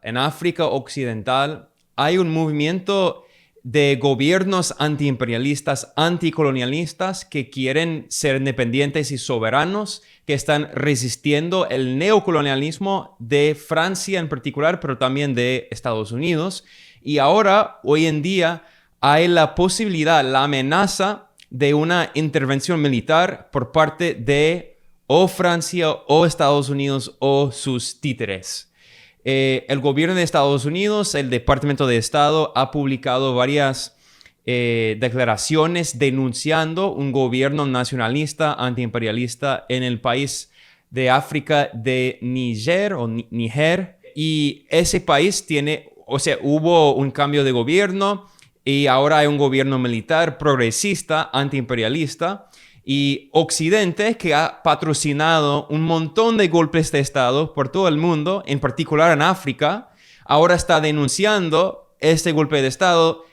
en África Occidental hay un movimiento de gobiernos antiimperialistas, anticolonialistas que quieren ser independientes y soberanos, que están resistiendo el neocolonialismo de Francia en particular, pero también de Estados Unidos. Y ahora, hoy en día, hay la posibilidad, la amenaza de una intervención militar por parte de o Francia o Estados Unidos o sus títeres. El gobierno de Estados Unidos, el Departamento de Estado, ha publicado varias declaraciones denunciando un gobierno nacionalista, antiimperialista en el país de África de Níger o Níger. Y ese país hubo un cambio de gobierno y ahora hay un gobierno militar progresista, antiimperialista. Y Occidente, que ha patrocinado un montón de golpes de Estado por todo el mundo, en particular en África, ahora está denunciando este golpe de Estado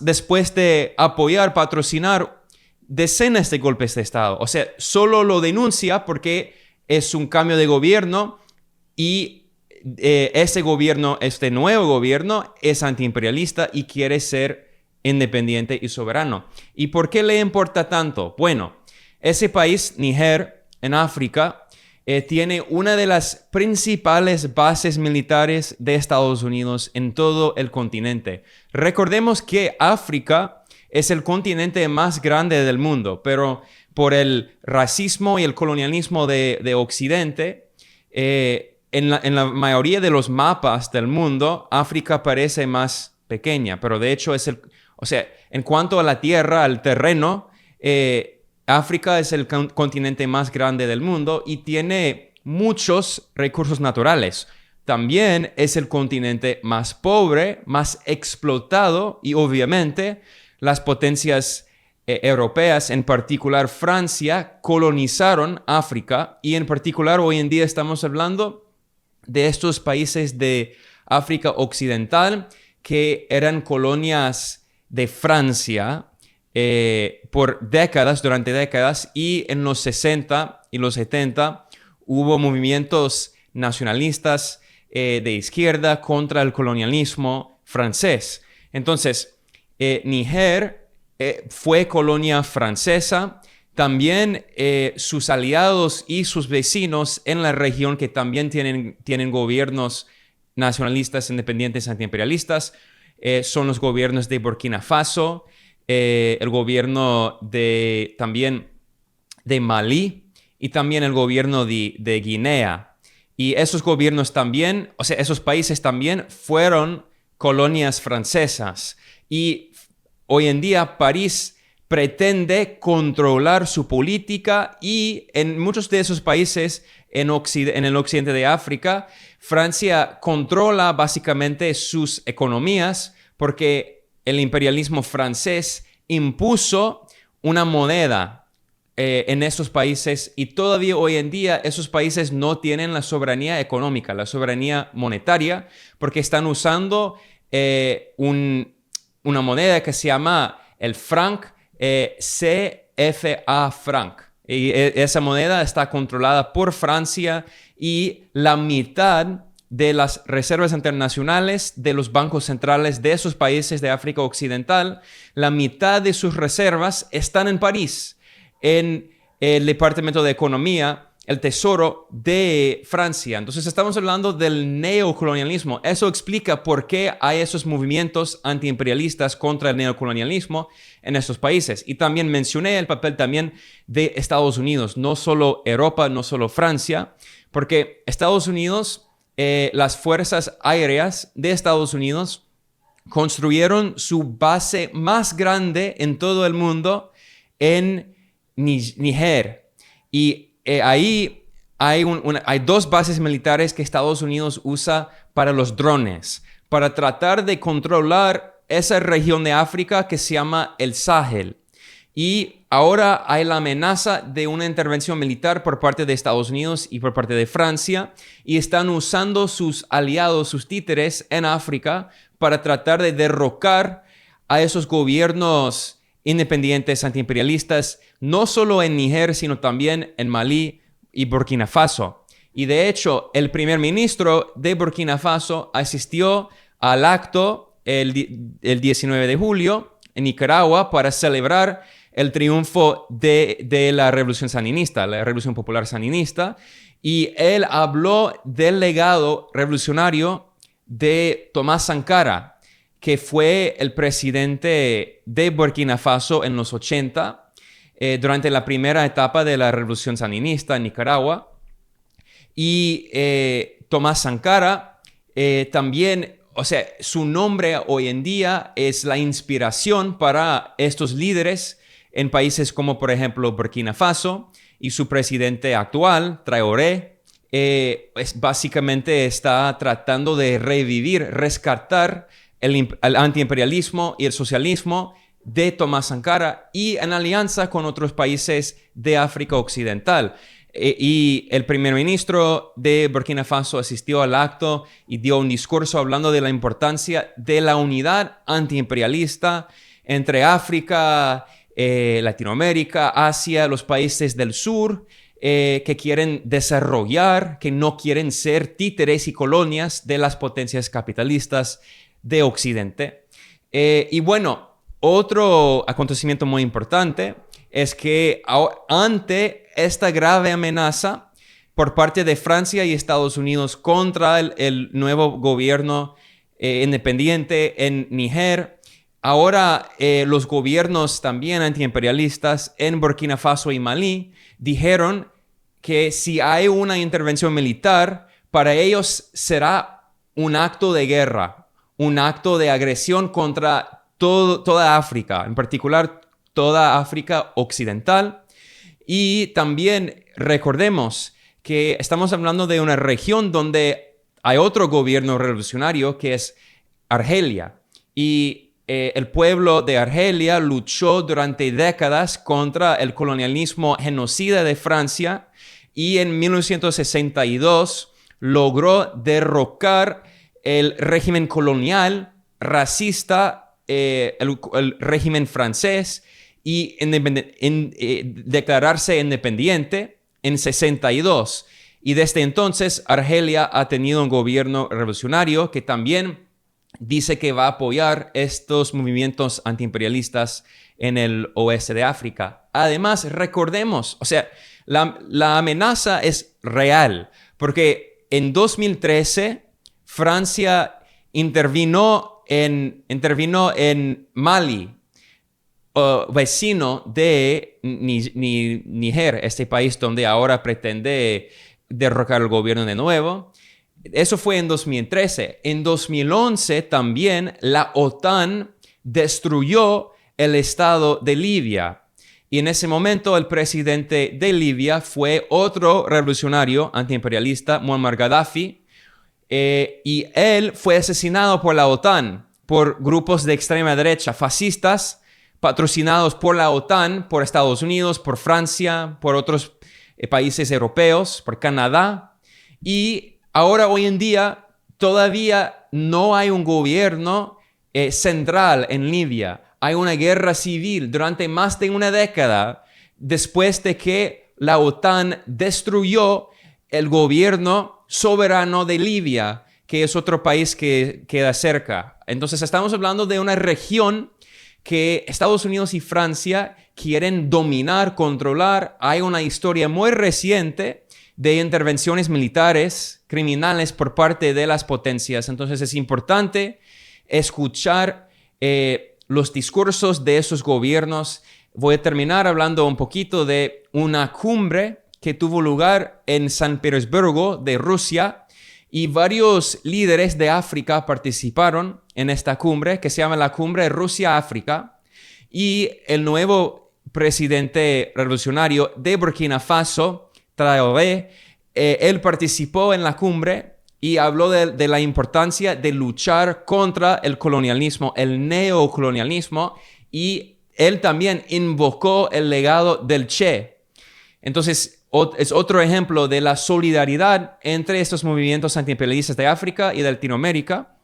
después de patrocinar decenas de golpes de Estado. O sea, solo lo denuncia porque es un cambio de gobierno y este nuevo gobierno es antiimperialista y quiere ser independiente y soberano. ¿Y por qué le importa tanto? Bueno, ese país, Níger, en África, tiene una de las principales bases militares de Estados Unidos en todo el continente. Recordemos que África es el continente más grande del mundo, pero por el racismo y el colonialismo de Occidente, en la mayoría de los mapas del mundo, África parece más pequeña, pero de hecho en cuanto a la tierra, al terreno, África es el continente más grande del mundo y tiene muchos recursos naturales. También es el continente más pobre, más explotado y obviamente las potencias europeas, en particular Francia, colonizaron África y en particular hoy en día estamos hablando de estos países de África Occidental que eran colonias de Francia durante décadas, y en los 60 y los 70 hubo movimientos nacionalistas de izquierda contra el colonialismo francés. Entonces, Níger fue colonia francesa. También sus aliados y sus vecinos en la región que también tienen gobiernos nacionalistas, independientes, antiimperialistas, son los gobiernos de Burkina Faso, el gobierno también de Malí y también el gobierno de Guinea. Y esos gobiernos también, esos países también fueron colonias francesas. Y hoy en día París pretende controlar su política y en muchos de esos países en el occidente de África, Francia controla básicamente sus economías porque el imperialismo francés impuso una moneda en esos países y todavía hoy en día esos países no tienen la soberanía económica, la soberanía monetaria, porque están usando una moneda que se llama el franc, CFA franc. Y esa moneda está controlada por Francia y la mitad de las reservas internacionales de los bancos centrales de esos países de África Occidental, la mitad de sus reservas están en París, en el Departamento de Economía, el Tesoro de Francia. Entonces estamos hablando del neocolonialismo. Eso explica por qué hay esos movimientos antiimperialistas contra el neocolonialismo en estos países. Y también mencioné el papel también de Estados Unidos, no solo Europa, no solo Francia, porque Estados Unidos, las fuerzas aéreas de Estados Unidos construyeron su base más grande en todo el mundo en Níger. Y ahí hay dos bases militares que Estados Unidos usa para los drones, para tratar de controlar esa región de África que se llama el Sahel. Y ahora hay la amenaza de una intervención militar por parte de Estados Unidos y por parte de Francia, y están usando sus aliados, sus títeres en África para tratar de derrocar a esos gobiernos independientes antiimperialistas, no solo en Níger, sino también en Malí y Burkina Faso. Y de hecho, el primer ministro de Burkina Faso asistió al acto el 19 de julio en Nicaragua para celebrar el triunfo de la Revolución Sandinista, la Revolución Popular Sandinista. Y él habló del legado revolucionario de Tomás Sankara, que fue el presidente de Burkina Faso en los 80, durante la primera etapa de la Revolución Sandinista en Nicaragua. Y Tomás Sankara también, o sea, su nombre hoy en día es la inspiración para estos líderes en países como, por ejemplo, Burkina Faso, y su presidente actual, Traoré, básicamente está tratando de revivir, rescatar el antiimperialismo y el socialismo de Tomás Sankara y en alianza con otros países de África Occidental. Y el primer ministro de Burkina Faso asistió al acto y dio un discurso hablando de la importancia de la unidad antiimperialista entre África, Latinoamérica, Asia, los países del sur, que quieren desarrollar, que no quieren ser títeres y colonias de las potencias capitalistas de Occidente. Y bueno, otro acontecimiento muy importante es que ante esta grave amenaza por parte de Francia y Estados Unidos contra el nuevo gobierno independiente en Níger, ahora los gobiernos también antiimperialistas en Burkina Faso y Malí dijeron que si hay una intervención militar, para ellos será un acto de guerra, un acto de agresión contra toda África, en particular toda África Occidental. Y también recordemos que estamos hablando de una región donde hay otro gobierno revolucionario que es Argelia. Y el pueblo de Argelia luchó durante décadas contra el colonialismo genocida de Francia y en 1962 logró derrocar el régimen colonial, racista, el régimen francés y declararse independiente en 62. Y desde entonces Argelia ha tenido un gobierno revolucionario que también dice que va a apoyar estos movimientos antiimperialistas en el oeste de África. Además, recordemos, o sea, la amenaza es real, porque en 2013 Francia intervino en Mali, vecino de Níger, este país donde ahora pretende derrocar el gobierno de nuevo. Eso fue en 2013. En 2011 también la OTAN destruyó el estado de Libia. Y en ese momento el presidente de Libia fue otro revolucionario antiimperialista, Muammar Gaddafi, y él fue asesinado por la OTAN, por grupos de extrema derecha fascistas, patrocinados por la OTAN, por Estados Unidos, por Francia, por otros países europeos, por Canadá. Y ahora, hoy en día, todavía no hay un gobierno central en Libia. Hay una guerra civil durante más de una década después de que la OTAN destruyó el gobierno soberano de Libia, que es otro país que queda cerca. Entonces, estamos hablando de una región que Estados Unidos y Francia quieren dominar, controlar. Hay una historia muy reciente de intervenciones militares criminales por parte de las potencias. Entonces es importante escuchar los discursos de esos gobiernos. Voy a terminar hablando un poquito de una cumbre que tuvo lugar en San Petersburgo de Rusia, y varios líderes de África participaron en esta cumbre que se llama la Cumbre Rusia-África, y el nuevo presidente revolucionario de Burkina Faso, Traoré, él participó en la cumbre y habló de la importancia de luchar contra el colonialismo, el neocolonialismo, y él también invocó el legado del Che. Entonces, es otro ejemplo de la solidaridad entre estos movimientos antiimperialistas de África y de Latinoamérica.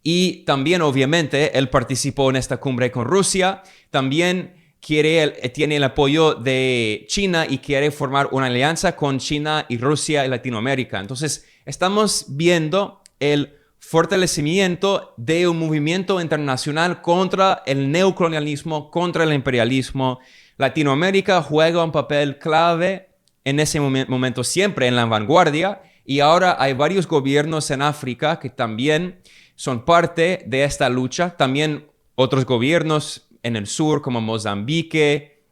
Y también, obviamente, él participó en esta cumbre con Rusia. También tiene el apoyo de China y quiere formar una alianza con China y Rusia y Latinoamérica. Entonces, estamos viendo el fortalecimiento de un movimiento internacional contra el neocolonialismo, contra el imperialismo. Latinoamérica juega un papel clave en ese momento, siempre en la vanguardia, y ahora hay varios gobiernos en África que también son parte de esta lucha. También otros gobiernos en el sur como Mozambique,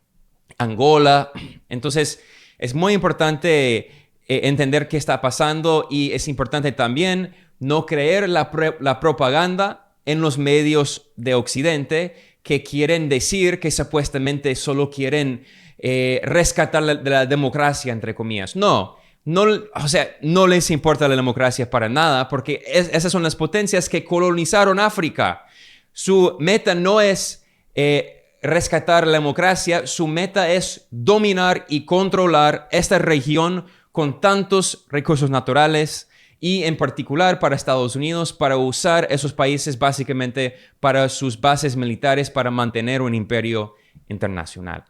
Angola. Entonces, es muy importante entender qué está pasando, y es importante también no creer la propaganda en los medios de Occidente que quieren decir que supuestamente solo quieren rescatar la democracia, entre comillas. No, o sea, no les importa la democracia para nada, porque esas son las potencias que colonizaron África. Su meta no es rescatar la democracia, su meta es dominar y controlar esta región con tantos recursos naturales, y en particular para Estados Unidos, para usar esos países básicamente para sus bases militares, para mantener un imperio internacional.